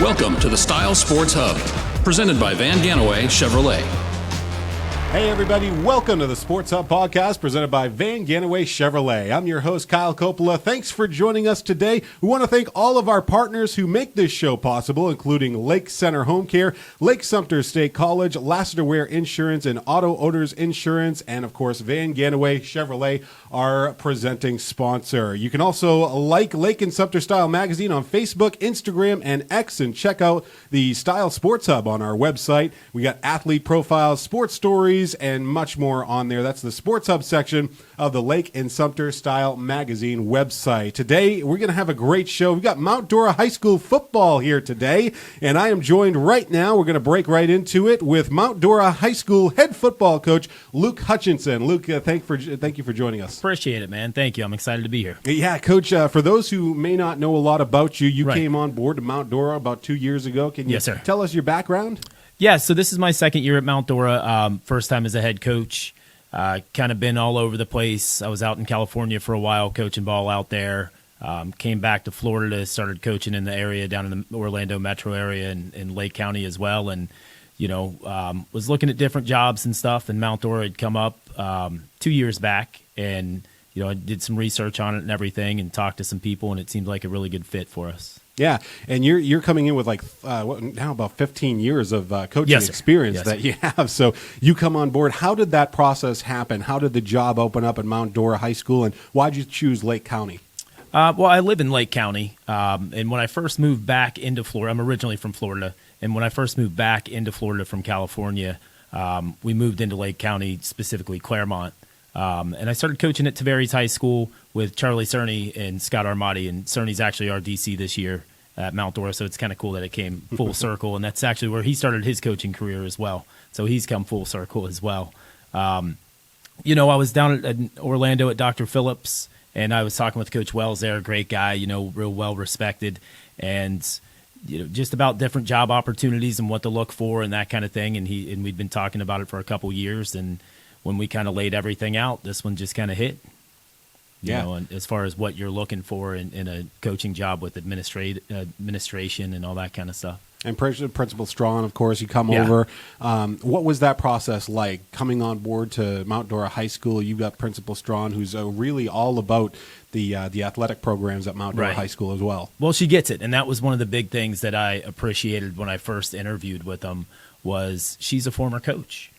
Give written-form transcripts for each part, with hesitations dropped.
Welcome to the Style Sports Hub, presented by Van Ganaway Chevrolet. Hey everybody, welcome to the Sports Hub podcast presented by Van Ganaway Chevrolet. I'm your host, Kyle Coppola. Thanks for joining us today. We want to thank all of our partners who make this show possible, including Lake Center Home Care, Lake Sumter State College, Lassiter Ware Insurance, and Auto Owners Insurance, and of course, Van Ganaway Chevrolet, our presenting sponsor. You can also like Lake and Sumter Style Magazine on Facebook, Instagram, and X, and check out the Style Sports Hub on our website. We got athlete profiles, sports stories, and much more on there. That's the Sports Hub section of the Lake and Sumter Style Magazine website. Today, we're going to have a great show. We've got Mount Dora High School football here today, and I am joined right now. We're going to break right into it with Mount Dora High School head football coach Luke Hutchinson. Luke, thank you for joining us. Appreciate it, man. Thank you. I'm excited to be here. Yeah, Coach, for those who may not know a lot about you, Right. came on board to Mount Dora about 2 years ago. Can you Yes, sir. tell us your background? Yeah, so this is my second year at Mount Dora, first time as a head coach. Kind of been all over the place. I was out in California for a while, coaching ball out there. Came back to Florida, started coaching in the area down in the Orlando metro area and in Lake County as well. And, was looking at different jobs and stuff, and Mount Dora had come up 2 years back. And, I did some research on it and everything and talked to some people, and it seemed like a really good fit for us. Yeah, and you're coming in with now about 15 years of coaching Yes, sir. experience Yes, that sir. you have. So you come on board. How did that process happen? How did the job open up at Mount Dora High School, and why did you choose Lake County? Well, I live in Lake County, and when I first moved back into Florida, I'm originally from Florida, and when I first moved back into Florida from California, we moved into Lake County, specifically Claremont, and I started coaching at Tavares High School with Charlie Cerny and Scott Armati, and Cerny's actually our DC this year at Mount Dora, so it's kind of cool that it came full circle, and that's actually where he started his coaching career as well, so he's come full circle as well. I was down at Orlando at Dr. Phillips, and I was talking with Coach Wells there, a great guy, real well respected, and just about different job opportunities and what to look for and that kind of thing, and we'd been talking about it for a couple years, and when we kind of laid everything out, this one just kind of hit. And as far as what you're looking for in a coaching job with administration and all that kind of stuff. And Principal Strawn, of course, you come Yeah. over. What was that process like coming on board to Mount Dora High School? You've got Principal Strawn, who's really all about the athletic programs at Mount Dora Right. High School as well. Well, she gets it, and that was one of the big things that I appreciated when I first interviewed with them was she's a former coach.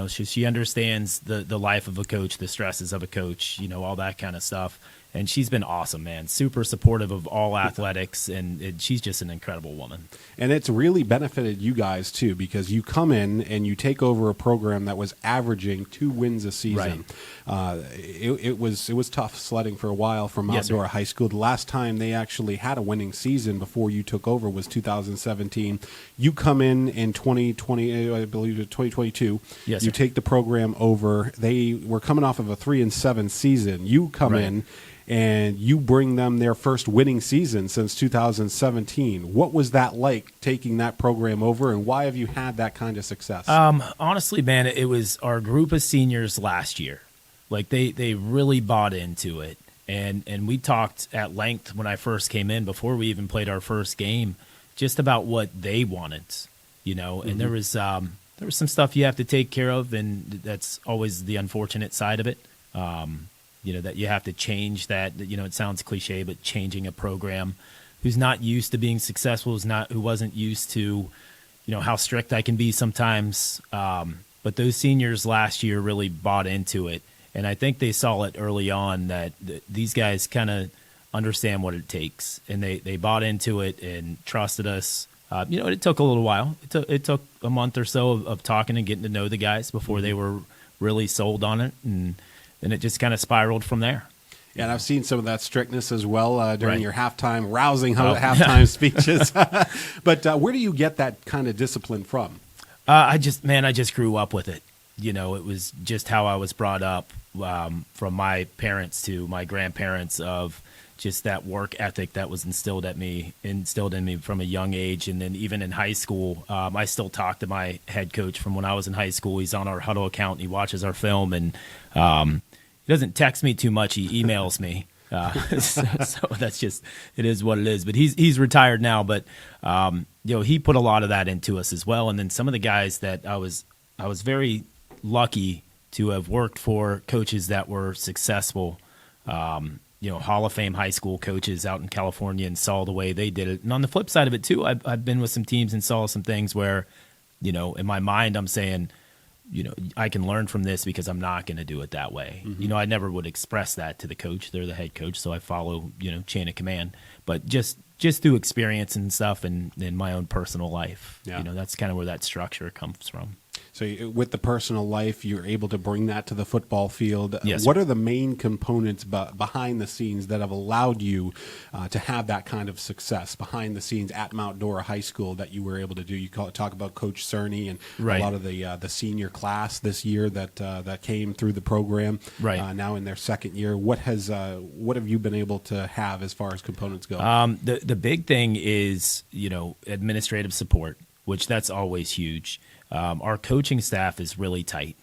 She understands the life of a coach, the stresses of a coach, all that kind of stuff. And she's been awesome, man. Super supportive of all athletics, and she's just an incredible woman. And it's really benefited you guys, too, because you come in and you take over a program that was averaging 2 wins a season. It was tough sledding for a while for Mount Yes, sir. Dora High School. The last time they actually had a winning season before you took over was 2017. You come in 2020, I believe 2022. Yes, you sir. take the program over. They were coming off of a 3-7 season. You come Right. in and you bring them their first winning season since 2017. What was that like, taking that program over, and why have you had that kind of success? Honestly, man, it was our group of seniors last year. Like they really bought into it, and we talked at length when I first came in before we even played our first game, just about what they wanted, And there was some stuff you have to take care of, and that's always the unfortunate side of it. That you have to change that. It sounds cliche, but changing a program who's not used to being successful, who wasn't used to, how strict I can be sometimes. But those seniors last year really bought into it. And I think they saw it early on that these guys kind of understand what it takes. And they bought into it and trusted us. It took a little while. It took a month or so of talking and getting to know the guys before they were really sold on it. And then it just kind of spiraled from there. Yeah, and I've seen some of that strictness as well during Right. your rousing halftime speeches. But where do you get that kind of discipline from? I just grew up with it. It was just how I was brought up, from my parents to my grandparents, of just that work ethic that was instilled in me from a young age. And then even in high school, I still talk to my head coach from when I was in high school. He's on our huddle account. And he watches our film, and he doesn't text me too much. He emails me. So that's just, it is what it is. But he's retired now. But he put a lot of that into us as well. And then some of the guys that I was very lucky to have worked for coaches that were successful. Hall of Fame high school coaches out in California, and saw the way they did it. And on the flip side of it too, I've been with some teams and saw some things where, in my mind, I'm saying, I can learn from this because I'm not going to do it that way. Mm-hmm. I never would express that to the coach. They're the head coach, so I follow, chain of command. But just through experience and stuff, and in my own personal life, that's kind of where that structure comes from. So with the personal life, you're able to bring that to the football field. Yes, what are the main components behind the scenes that have allowed you to have that kind of success behind the scenes at Mount Dora High School that you were able to do? You talk about Coach Cerny and right. a lot of the senior class this year that came through the program. Right. Now in their second year, what have you been able to have as far as components go? The big thing is administrative support, which that's always huge. Our coaching staff is really tight,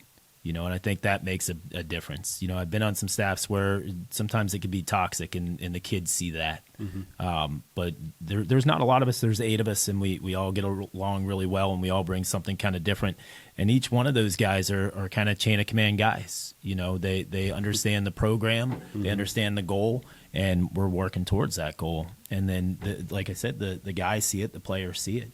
and I think that makes a difference. I've been on some staffs where sometimes it can be toxic, and the kids see that. Mm-hmm. But there's not a lot of us. There's 8 of us, and we all get along really well, and we all bring something kind of different. And each one of those guys are kind of chain of command guys. They understand the program, mm-hmm. they understand the goal, and we're working towards that goal. And then, like I said, the guys see it, the players see it.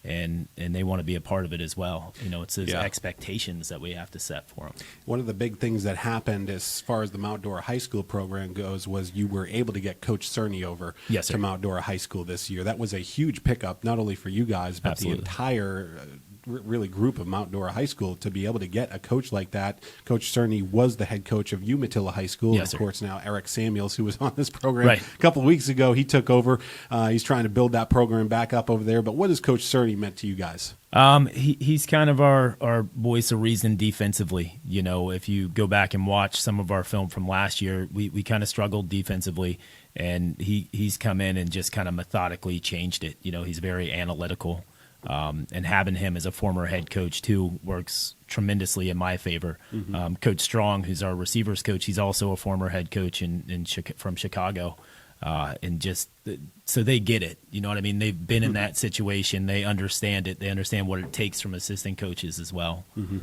And they want to be a part of it as well. It's those expectations that we have to set for them. One of the big things that happened as far as the Mount Dora High School program goes was you were able to get Coach Cerny over to Mount Dora High School this year. That was a huge pickup, not only for you guys, but Absolutely. the entire really group of Mount Dora High School to be able to get a coach like that. Coach Cerny was the head coach of Umatilla High School. Yes, and of course, now Eric Samuels, who was on this program right. a couple of weeks ago, he took over. He's trying to build that program back up over there. But what has Coach Cerny meant to you guys? He's kind of our voice of reason defensively. If you go back and watch some of our film from last year, we kind of struggled defensively, and he's come in and just kind of methodically changed it. He's very analytical. And having him as a former head coach, too, works tremendously in my favor. Mm-hmm. Coach Strong, who's our receivers coach, he's also a former head coach from Chicago. And just so they get it. You know what I mean? They've been in that situation. They understand it. They understand what it takes from assistant coaches as well. Mm-hmm.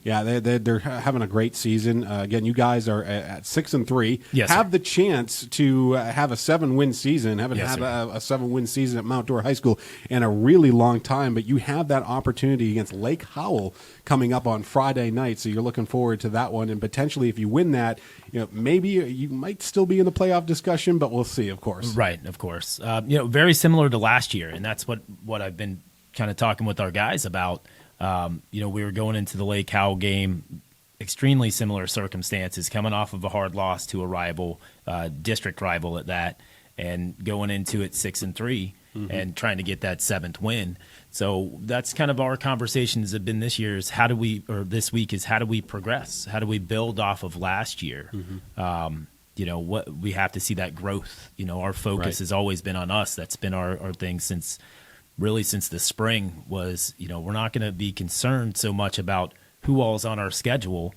Yeah, they're having a great season. Again, you guys are at 6-3. Yes, have sir. the chance to have a 7-win season. Haven't Yes, had sir. a 7-win season at Mount Dora High School in a really long time. But you have that opportunity against Lake Howell coming up on Friday night. So you're looking forward to that one. And potentially, if you win that, maybe you might still be in the playoff discussion. But we'll see, of course. Right, of course. Very similar to last year, and that's what I've been kind of talking with our guys about. We were going into the Lake Howell game, extremely similar circumstances, coming off of a hard loss to a rival, district rival at that, and going into it 6-3 mm-hmm. and trying to get that 7th win. So that's kind of our conversations have been this year is this week is how do we progress? How do we build off of last year? Mm-hmm. What we have to see that growth. Our focus Right. has always been on us. That's been our thing since the spring was, we're not going to be concerned so much about who all's on our schedule.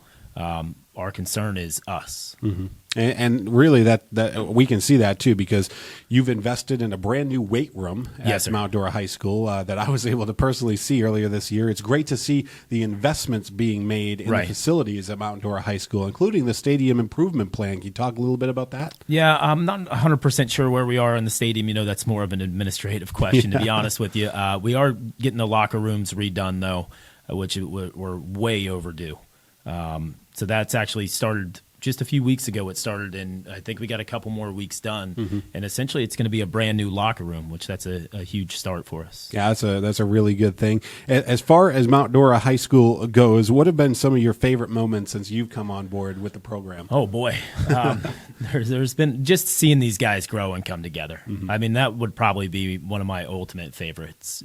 Our concern is us. Mm-hmm. And really that we can see that too, because you've invested in a brand new weight room at Yes, sir. Mount Dora High School that I was able to personally see earlier this year. It's great to see the investments being made in Right. the facilities at Mount Dora High School, including the stadium improvement plan. Can you talk a little bit about that? Yeah, I'm not 100% sure where we are in the stadium. That's more of an administrative question, to be honest with you. We are getting the locker rooms redone, though, which we're way overdue. So that's actually started just a few weeks ago. It started, and I think we got a couple more weeks done. Mm-hmm. And essentially, it's going to be a brand new locker room, which that's a huge start for us. Yeah, that's a really good thing. As far as Mount Dora High School goes, what have been some of your favorite moments since you've come on board with the program? Oh boy, there's been just seeing these guys grow and come together. Mm-hmm. I mean, that would probably be one of my ultimate favorites.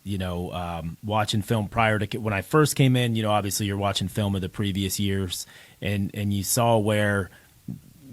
Watching film prior to when I first came in, obviously you're watching film of the previous years. And you saw where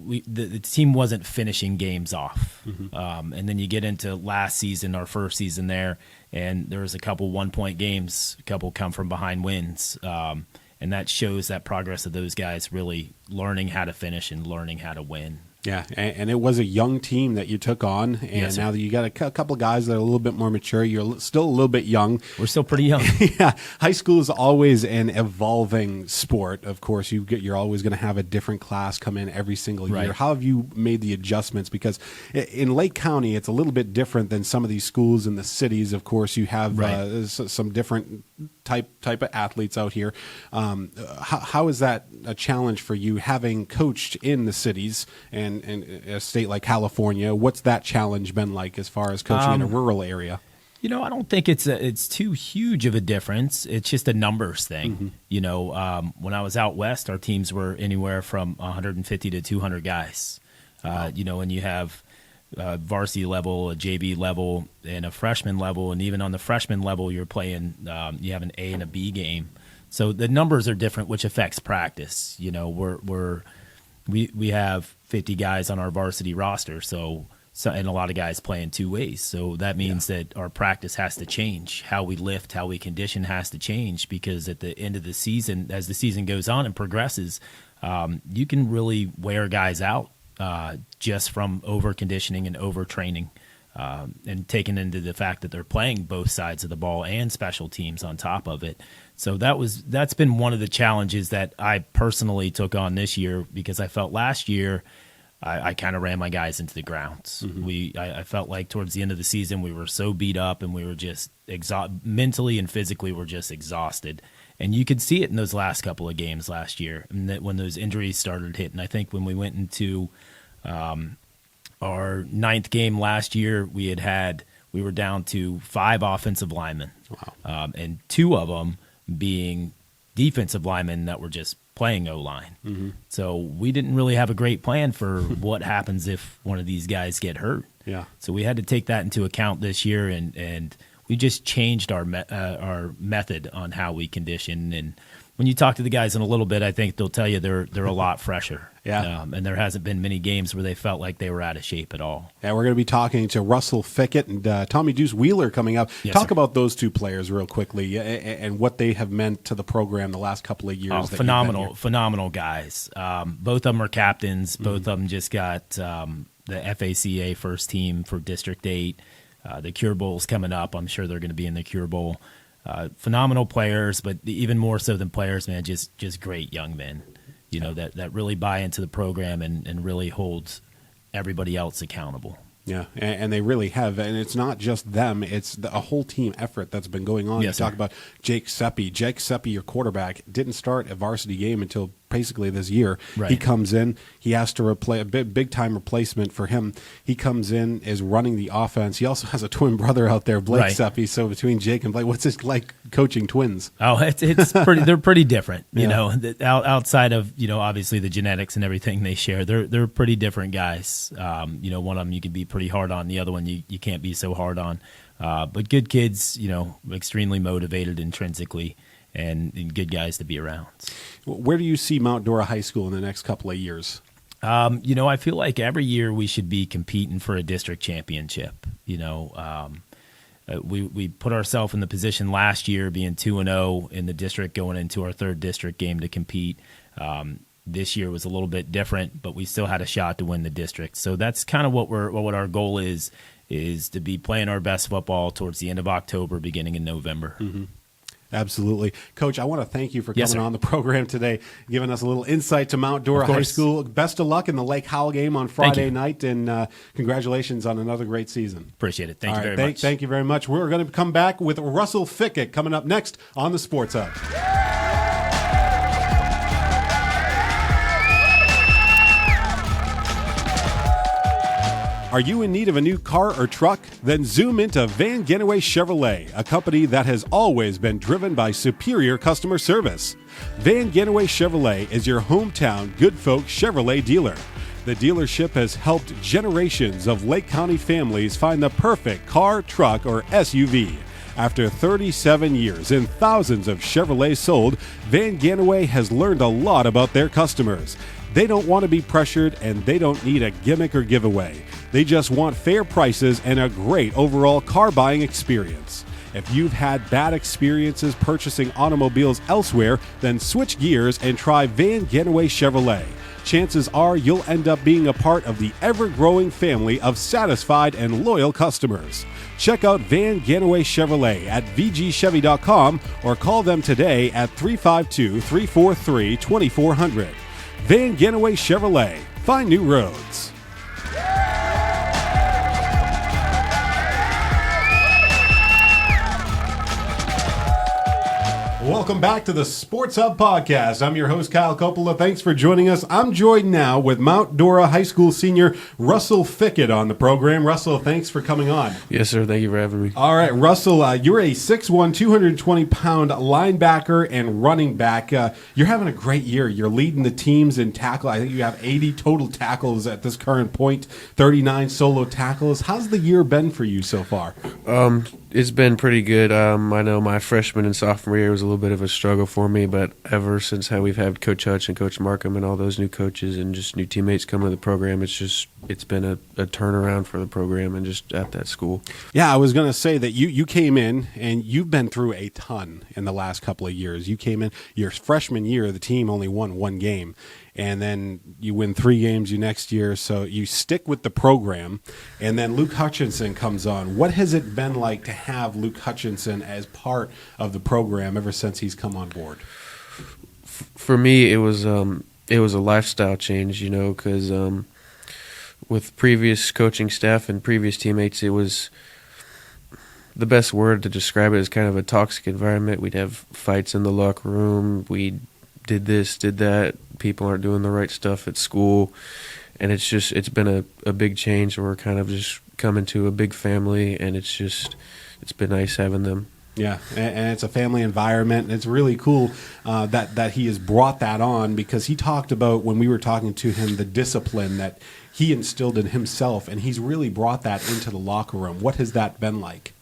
the team wasn't finishing games off. Mm-hmm. And then you get into last season, our first season there, and there was a couple 1-point games, a couple come from behind wins. And that shows that progress of those guys really learning how to finish and learning how to win. Yeah, and it was a young team that you took on, and Yes, sir. now that you got a couple of guys that are a little bit more mature, you're still a little bit young. We're still pretty young. Yeah, high school is always an evolving sport. Of course, you're always going to have a different class come in every single year. Right. How have you made the adjustments? Because in Lake County, it's a little bit different than some of these schools in the cities. Of course, you have Right. some different type of athletes out here. How is that a challenge for you, having coached in the cities and a state like California? What's that challenge been like as far as coaching in a rural area? I don't think it's too huge of a difference. It's just a numbers thing. When I was out west, our teams were anywhere from 150 to 200 guys. And you have varsity level, a JV level, and a freshman level, and even on the freshman level, you're playing. You have an A and a B game, so the numbers are different, which affects practice. We have 50 guys on our varsity roster, so and a lot of guys playing two ways. So that means that our practice has to change. How we lift, how we condition has to change, because at the end of the season, as the season goes on and progresses, you can really wear guys out just from over conditioning and over training, and taking into the fact that they're playing both sides of the ball and special teams on top of it. So that's been one of the challenges that I personally took on this year, because I felt last year I kind of ran my guys into the ground. I felt like towards the end of the season we were so beat up, and we were just mentally and physically we're just exhausted. And you could see it in those last couple of games last year, and that when those injuries started hitting. I think when we went into our ninth game last year, we were down to 5 offensive linemen. Wow. And 2 of them being defensive linemen that were just playing O-line. So we didn't really have a great plan for what happens if one of these guys get hurt. Yeah. So we had to take that into account this year, and we just changed our method on how we condition. And when you talk to the guys in a little bit, I think they'll tell you they're a lot fresher. Yeah. And there hasn't been many games where they felt like they were out of shape at all. Yeah, we're going to be talking to Russell Fickett and Tommy Deuce Wheeler coming up. Yes, Talk sir. about those two players real quickly and what they have meant to the program the last couple of years. Oh, that you've been here. phenomenal guys. Both of them are captains. Both of them just got the FACA first team for District 8. The Cure Bowl's coming up. I'm sure they're going to be in the Cure Bowl. Phenomenal players, but even more so than players, man, just great young men, that really buy into the program and really holds everybody else accountable. Yeah, and they really have. And it's not just them. It's a whole team effort that's been going on. Yes, you talk sir. about Jake Seppi. Jake Seppi, your quarterback, didn't start a varsity game until basically this year. Right. He comes in. He has to replace a big-time replacement for him. He comes in, is running the offense. He also has a twin brother out there, Blake Right. Seppi. So between Jake and Blake, what's it like coaching twins? Oh, it's pretty. They're pretty different, Yeah. Outside of obviously the genetics and everything they share. They're pretty different guys. One of them you can be pretty hard on. The other one you can't be so hard on. But good kids, extremely motivated intrinsically, and good guys to be around. Where do you see Mount Dora High School in the next couple of years? I feel like every year we should be competing for a district championship. We put ourselves in the position last year, being 2-0 in the district, going into our third district game to compete. This year was a little bit different, but we still had a shot to win the district. So that's kind of what our goal is to be playing our best football towards the end of October, beginning in November. Mm-hmm. Absolutely. Coach, I want to thank you for Yes, coming sir. on the program today, giving us a little insight to Mount Dora Of High course. School. Best of luck in the Lake Howell game on Friday night, and congratulations on another great season. Appreciate it. Thank All you right, very much. Thank you very much. We're going to come back with Russell Fickett coming up next on the Sports Hub. Are you in need of a new car or truck? Then zoom into Van Genoway Chevrolet, a company that has always been driven by superior customer service. Van Genoway Chevrolet is your hometown good folk Chevrolet dealer. The dealership has helped generations of Lake County families find the perfect car, truck, or SUV. After 37 years and thousands of Chevrolets sold, Van Genoway has learned a lot about their customers. They don't want to be pressured, and they don't need a gimmick or giveaway. They just want fair prices and a great overall car buying experience. If you've had bad experiences purchasing automobiles elsewhere, then switch gears and try Van Ganaway Chevrolet. Chances are you'll end up being a part of the ever-growing family of satisfied and loyal customers. Check out Van Ganaway Chevrolet at vgchevy.com or call them today at 352-343-2400. Van Ganaway Chevrolet. Find new roads. Welcome back to the Sports Hub Podcast. I'm your host, Kyle Coppola. Thanks for joining us. I'm joined now with Mount Dora High School senior Russell Fickett on the program. Russell, thanks for coming on. Yes, sir. Thank you for having me. All right, Russell, you're a 6'1", 220-pound linebacker and running back. You're having a great year. You're leading the teams in tackle. I think you have 80 total tackles at this current point, 39 solo tackles. How's the year been for you so far? It's been pretty good. I know my freshman and sophomore year was a little bit of a struggle for me, but ever since we've had Coach Hutch and Coach Markham and all those new coaches and just new teammates coming to the program, it's been a turnaround for the program and just at that school. Yeah, I was going to say that you came in and you've been through a ton in the last couple of years. You came in your freshman year, the team only won one game. And then you win 3 games next year, so you stick with the program. And then Luke Hutchinson comes on. What has it been like to have Luke Hutchinson as part of the program ever since he's come on board? For me, it was a lifestyle change, because with previous coaching staff and previous teammates, it was the best word to describe it is kind of a toxic environment. We'd have fights in the locker room. We did this, did that. People aren't doing the right stuff at school, and it's been a big change. We're kind of just coming to a big family, and it's been nice having them. Yeah, and it's a family environment, and it's really cool that he has brought that on, because he talked about, when we were talking to him, the discipline that he instilled in himself, and he's really brought that into the locker room. What has that been like?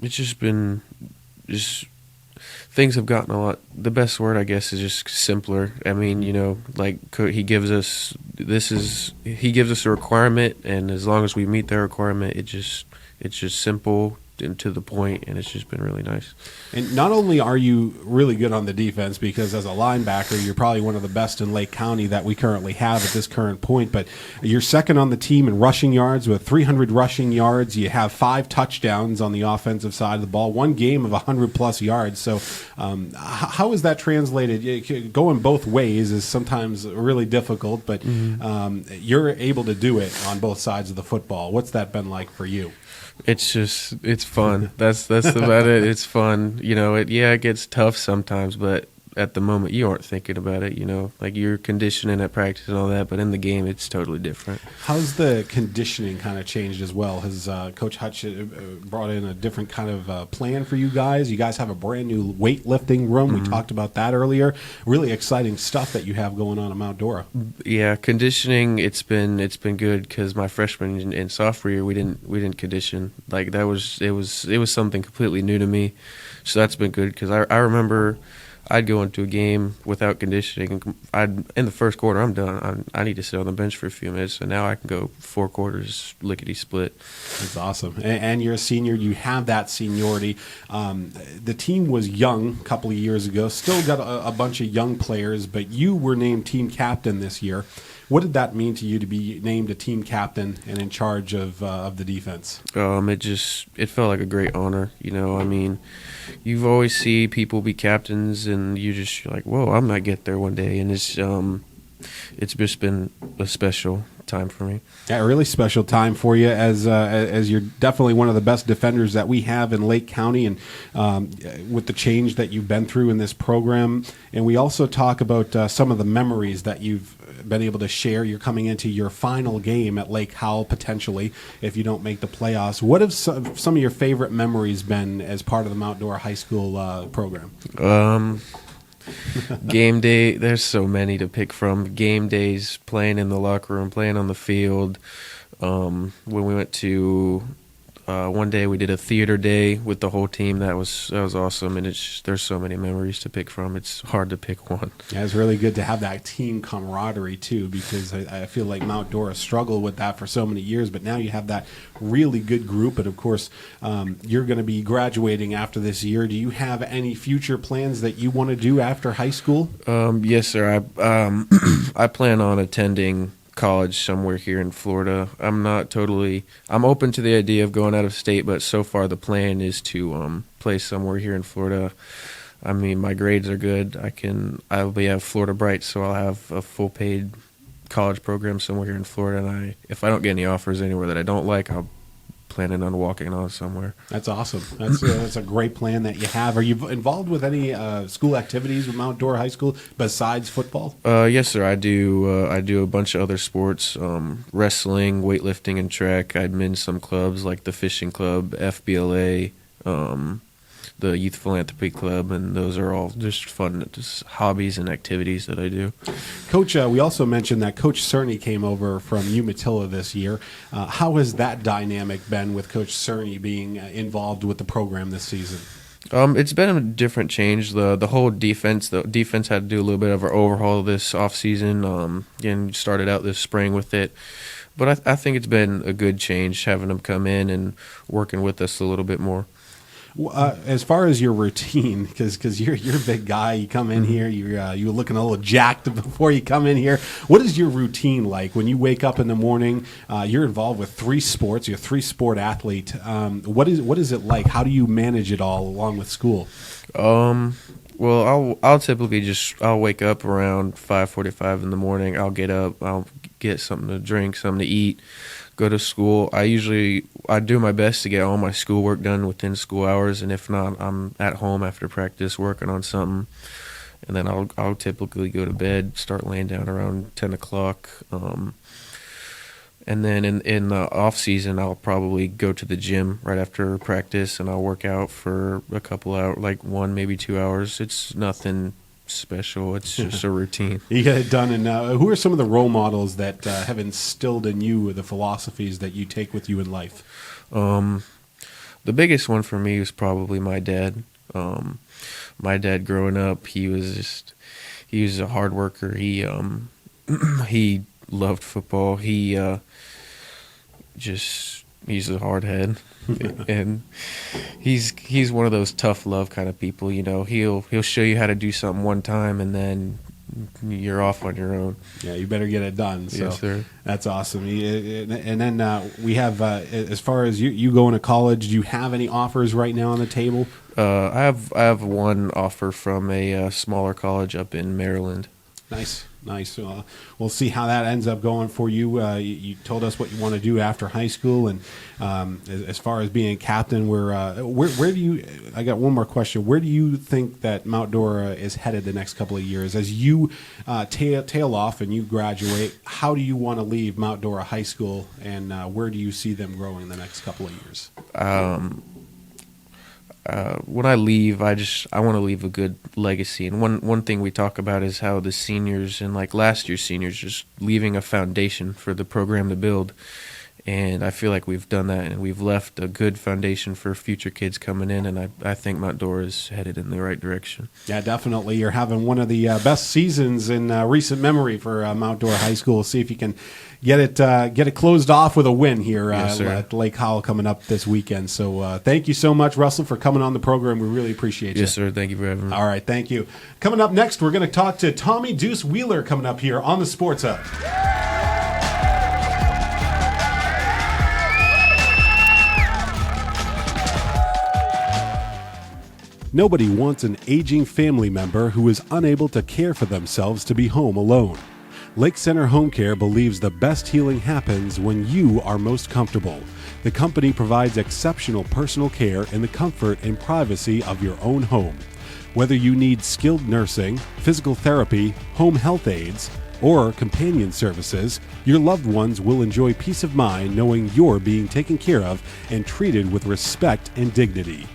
It's just been things have gotten a lot. The best word, I guess, is just simpler. I mean, he gives us a requirement, and as long as we meet the requirement, it's just simple and to the point, and it's just been really nice. And not only are you really good on the defense, because as a linebacker, you're probably one of the best in Lake County that we currently have at this current point, but you're second on the team in rushing yards with 300 rushing yards. You have 5 touchdowns on the offensive side of the ball, 1 game of 100-plus yards. So how is that translated? Going both ways is sometimes really difficult, but you're able to do it on both sides of the football. What's that been like for you? It's fun. That's about it. It's fun. It gets tough sometimes, but at the moment you aren't thinking about it, like you're conditioning at practice and all that, but in the game it's totally different. How's the conditioning kind of changed as well? Has Coach Hutch brought in a different kind of plan for you guys? You guys have a brand new weightlifting room. We talked about that earlier. Really exciting stuff that you have going on at Mount Dora. Yeah, conditioning, it's been good, because my freshman and sophomore year we didn't condition. Like it was something completely new to me. So that's been good, because I remember I'd go into a game without conditioning. In the first quarter, I'm done. I need to sit on the bench for a few minutes, and now I can go 4 quarters lickety-split. That's awesome. And you're a senior. You have that seniority. The team was young a couple of years ago. Still got a bunch of young players, but you were named team captain this year. What did that mean to you to be named a team captain and in charge of the defense? It felt like a great honor. I mean, you've always see people be captains, and you're like, whoa, I might get there one day, and it's just been a special time for me. Yeah, a really special time for you, as you're definitely one of the best defenders that we have in Lake County, and with the change that you've been through in this program. And we also talk about some of the memories that you've been able to share. You're coming into your final game at Lake Howell, potentially, if you don't make the playoffs. What have some of your favorite memories been as part of the Mount Dora High School program? Game day, there's so many to pick from. Game days, playing in the locker room, playing on the field. When we went to One day we did a theater day with the whole team. That was awesome, and there's so many memories to pick from. It's hard to pick one. Yeah, it's really good to have that team camaraderie too, because I feel like Mount Dora struggled with that for so many years, but now you have that really good group. And of course, you're going to be graduating after this year. Do you have any future plans that you want to do after high school? Yes, sir. I plan on attending college somewhere here in Florida. I'm open to the idea of going out of state, but so far the plan is to play somewhere here in Florida. I mean, my grades are good. I'll have Florida Bright, so I'll have a full paid college program somewhere here in Florida. And if I don't get any offers anywhere that I don't like, I'll planning on walking on somewhere. That's awesome. That's a great plan that you have. Are you involved with any school activities with Mount Dora High School besides football? Yes, sir. I do. I do a bunch of other sports: wrestling, weightlifting, and track. I'm in some clubs like the fishing club, FBLA, the Youth Philanthropy Club, and those are all just fun hobbies and activities that I do. Coach, we also mentioned that Coach Cerny came over from Umatilla this year. How has that dynamic been with Coach Cerny being involved with the program this season? It's been a different change. The whole defense, had to do a little bit of an overhaul this offseason. Again, started out this spring with it. But I think it's been a good change having him come in and working with us a little bit more. As far as your routine, because you're a big guy, you come in here, you're looking a little jacked before you come in here. What is your routine like when you wake up in the morning? You're involved with 3 sports. You're a 3-sport athlete. What is it like? How do you manage it all along with school? Well, I'll typically I'll wake up around 5:45 in the morning. I'll get up. I'll get something to drink, something to eat. Go to school. I do my best to get all my schoolwork done within school hours, and if not, I'm at home after practice working on something, and then I'll typically go to bed, start laying down around 10 o'clock, and then in the off season I'll probably go to the gym right after practice, and I'll work out for a couple hours, like 1 maybe 2 hours. It's nothing special. It's just a routine. You get it done. And who are some of the role models that have instilled in you the philosophies that you take with you in life? The biggest one for me was probably my dad. My dad growing up, he was a hard worker. He loved football. He's a hard head. And he's one of those tough love kind of people, you know. He'll show you how to do something one time, and then you're off on your own. Yeah, you better get it done. So yes, sir. That's awesome. And then we have, as far as you going to college, do you have any offers right now on the table? I have one offer from a smaller college up in Maryland. Nice. We'll see how that ends up going for you. You told us what you want to do after high school, and as far as being a captain, where do you? I got one more question. Where do you think that Mount Dora is headed the next couple of years as you tail off and you graduate? How do you want to leave Mount Dora High School, and where do you see them growing the next couple of years? When I leave, I want to leave a good legacy. And one thing we talk about is how the seniors and like last year's seniors just leaving a foundation for the program to build. And I feel like we've done that, and we've left a good foundation for future kids coming in, and I think Mount Dora is headed in the right direction. Yeah, definitely. You're having one of the best seasons in recent memory for Mount Dora High School. See if you can get it closed off with a win here at Lake Howell coming up this weekend. So thank you so much, Russell, for coming on the program. We really appreciate you. Yes, sir. Thank you for having me. All right, thank you. Coming up next, we're going to talk to Tommy Deuce Wheeler coming up here on the Sports Hub. Nobody wants an aging family member who is unable to care for themselves to be home alone. Lake Center Home Care believes the best healing happens when you are most comfortable. The company provides exceptional personal care in the comfort and privacy of your own home. Whether you need skilled nursing, physical therapy, home health aides, or companion services, your loved ones will enjoy peace of mind knowing you're being taken care of and treated with respect and dignity.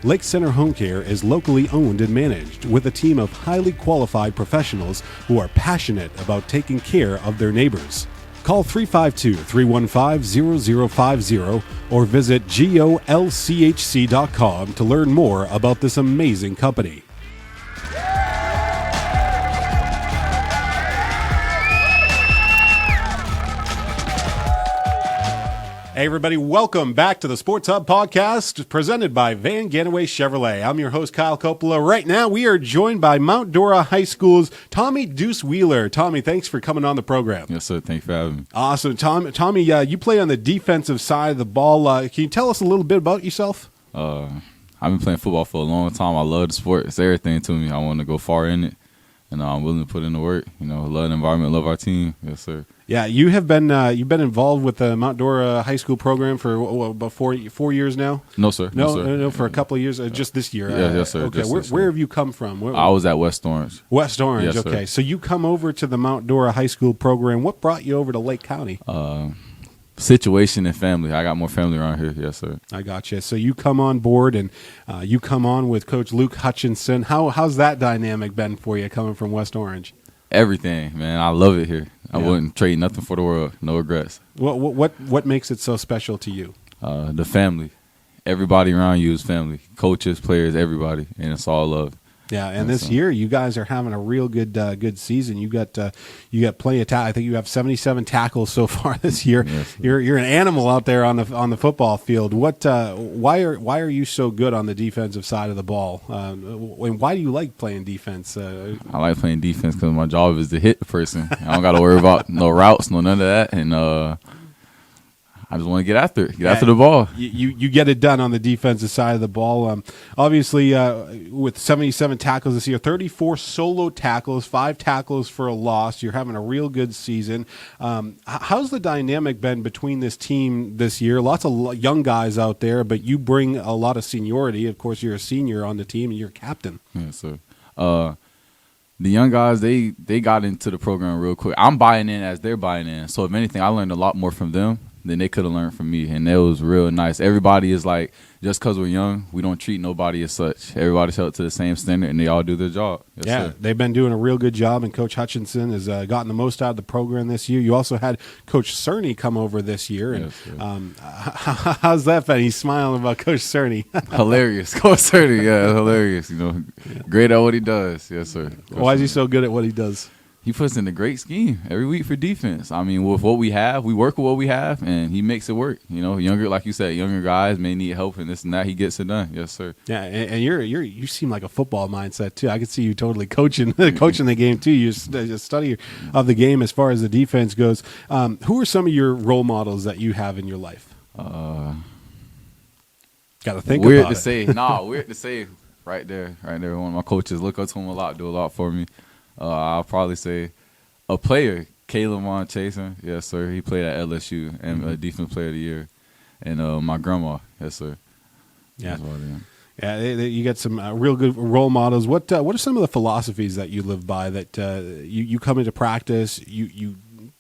Lake Center Home Care is locally owned and managed with a team of highly qualified professionals who are passionate about taking care of their neighbors. Call 352-315-0050 or visit golchc.com to learn more about this amazing company. Hey everybody, welcome back to the Sports Hub podcast presented by Van Ganaway Chevrolet. I'm your host, Kyle Coppola. Right now, we are joined by Mount Dora High School's Tommy Deuce Wheeler. Tommy, thanks for coming on the program. Yes, sir. Thanks for having me. Awesome. Tommy, you play on the defensive side of the ball. Can you tell us a little bit about yourself? I've been playing football for a long time. I love the sport. It's everything to me. I want to go far in it, and I'm willing to put in the work. Love the environment, love our team. Yes, sir. Yeah, you've been involved with the Mount Dora High School program for about 4 years now. No, sir. No, for a couple of years. Just this year. Yes, sir. Okay, where have you come from? I was at West Orange. West Orange. Yes, okay, sir. so you come over to the Mount Dora High School program. What brought you over to Lake County? Situation and family. I got more family around here. Yes, sir. I got you. So you come on board and you come on with Coach Luke Hutchinson. How's that dynamic been for you coming from West Orange? Everything, man. I love it here. I Yeah. wouldn't trade nothing for the world. No regrets. What makes it so special to you? The family. Everybody around you is family. Coaches, players, everybody, and it's all love. Yeah, and this year you guys are having a real good season. You got plenty of tackles. I think you have 77 tackles so far this year. Yes, You're an animal out there on the football field. Why are you so good on the defensive side of the ball? And why do you like playing defense? I like playing defense because my job is to hit the person. I don't got to worry about no routes, no none of that, and I just want to get after it, after the ball. You get it done on the defensive side of the ball. Obviously, with 77 tackles this year, 34 solo tackles, 5 tackles for a loss. You're having a real good season. How's the dynamic been between this team this year? Lots of young guys out there, but you bring a lot of seniority. Of course, you're a senior on the team, and you're a captain. Yes, sir. The young guys, they got into the program real quick. I'm buying in as they're buying in. So, if anything, I learned a lot more from them than they could have learned from me, and that was real nice. Everybody is like, just because we're young, we don't treat nobody as such. Everybody's held to the same standard, and they all do their job. Yes, sir. They've been doing a real good job, and Coach Hutchinson has gotten the most out of the program this year. You also had Coach Cerny come over this year, and how's that been? He's smiling about Coach Cerny. Hilarious. Coach Cerny, hilarious. Great at what he does. Yes, sir. Why is he so good at what he does? He puts in a great scheme every week for defense. I mean, with what we have, we work with what we have, and he makes it work. Younger, like you said, younger guys may need help and this and that. He gets it done. Yes, sir. Yeah, and you seem like a football mindset too. I could see you totally coaching the game too. You just study of the game as far as the defense goes. Who are some of your role models that you have in your life? Got to think weird about to it. say. Weird to say. Right there. One of my coaches. Look up to him a lot. Do a lot for me. I'll probably say a player, Caleb Von Chasen. Yes, sir. He played at LSU and a defense player of the year. And my grandma. Yes, sir. Yeah. You got some real good role models. What are some of the philosophies that you live by that you come into practice, you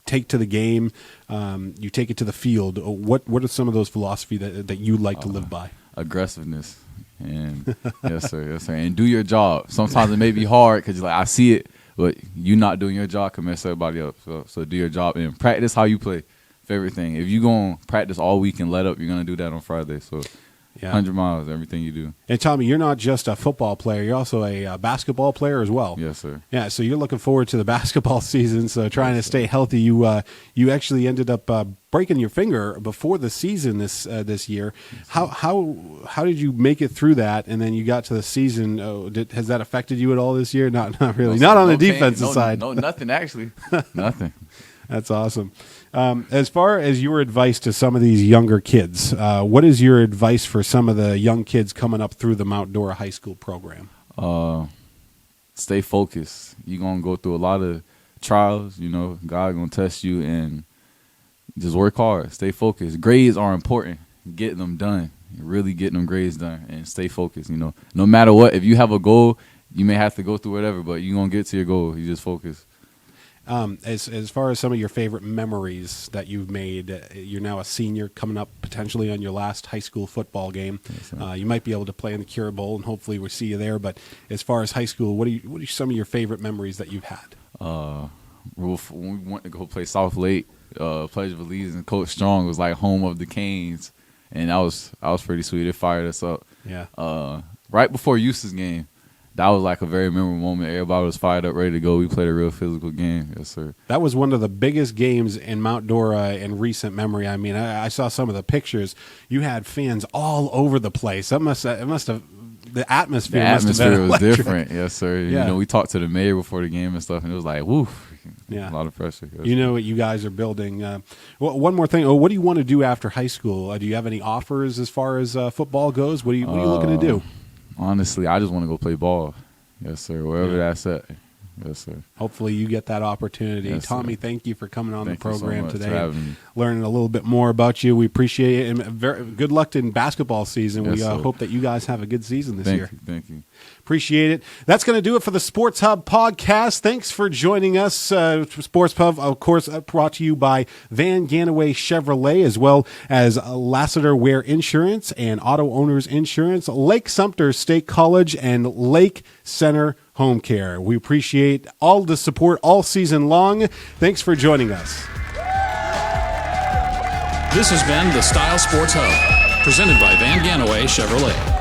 take to the game, you take it to the field? What are some of those philosophies that you like to live by? Aggressiveness. And yes, sir. And do your job. Sometimes it may be hard because I see it. But you not doing your job can mess everybody up. So do your job and practice how you play for everything. If you're going to practice all week and let up, you're going to do that on Friday. So 100 miles, everything you do. And Tommy, you're not just a football player. You're also a basketball player as well. Yes, sir. Yeah, so you're looking forward to the basketball season. So trying to stay healthy. You actually ended up breaking your finger before the season this year. How did you make it through that? And then you got to the season. Has that affected you at all this year? Not really. Not on the defensive side. No, nothing actually. Nothing. That's awesome. As far as your advice to some of these younger kids, what is your advice for some of the young kids coming up through the Mount Dora High School program? Stay focused. You're going to go through a lot of trials. God going to test you, and just work hard. Stay focused. Grades are important. Get them done. Really getting them grades done, and stay focused. No matter what, if you have a goal, you may have to go through whatever, but you're going to get to your goal. You just focus. As far as some of your favorite memories that you've made, you're now a senior coming up potentially on your last high school football game. Yes, you might be able to play in the Cure Bowl, and hopefully we'll see you there. But as far as high school, what are some of your favorite memories that you've had? when we went to go play South Lake, Pledge of Allegiance, and Coach Strong was like home of the Canes, and that was pretty sweet. It fired us up. Yeah. Right before Eustis game, that was like a very memorable moment. Everybody was fired up, ready to go. We played a real physical game. Yes, sir. That was one of the biggest games in Mount Dora in recent memory. I mean, I saw some of the pictures. You had fans all over the place. It must have. The atmosphere must have been was electric. different. Yes, sir. Yeah. You know, we talked to the mayor before the game and stuff, and it was like, woo. Yeah. A lot of pressure. Yes, You know what you guys are building. One more thing. What do you want to do after high school? Do you have any offers as far as football goes? What are you looking to do? Honestly, I just want to go play ball. Yes, sir. Wherever that's at. Yes, sir. Hopefully you get that opportunity. Yes, Tommy, sir. thank you for coming on Thank the you so program much today, for having me. learning a little bit more about you. We appreciate it. And good luck in basketball season. Yes, We sir. hope that you guys have a good season this year. Thank you. Appreciate it. That's going to do it for the Sports Hub podcast. Thanks for joining us. Sports Hub, of course, brought to you by Van Ganaway Chevrolet, as well as Lassiter Ware Insurance and Auto Owners Insurance, Lake Sumter State College, and Lake Center Home Care. We appreciate all the support all season long. Thanks for joining us. This has been the Style Sports Hub, presented by Van Ganaway Chevrolet.